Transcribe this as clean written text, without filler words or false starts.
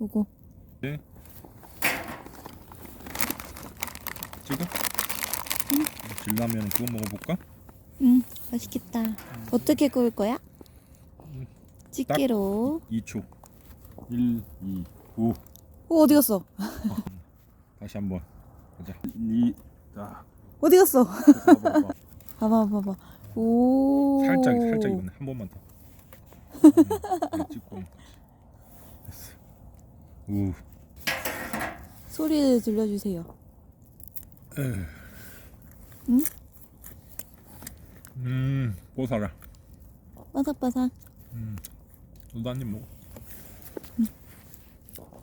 요거. 네. 찍어? 질라면 구워 먹어볼까? 맛있겠다. 어떻게 구울 거야? 집게로. 2초. 1, 2, 5. 오, 어디 갔어? 다시 한번. 가자. 2, 자. 어디 갔어? 봐봐. 봐봐. 오. 살짝 이거네. 한 번만 더. 찍고. 됐어. 우. 소리 들려주세요. 응? 고사라. 바삭바삭. 너도 한 입 먹어.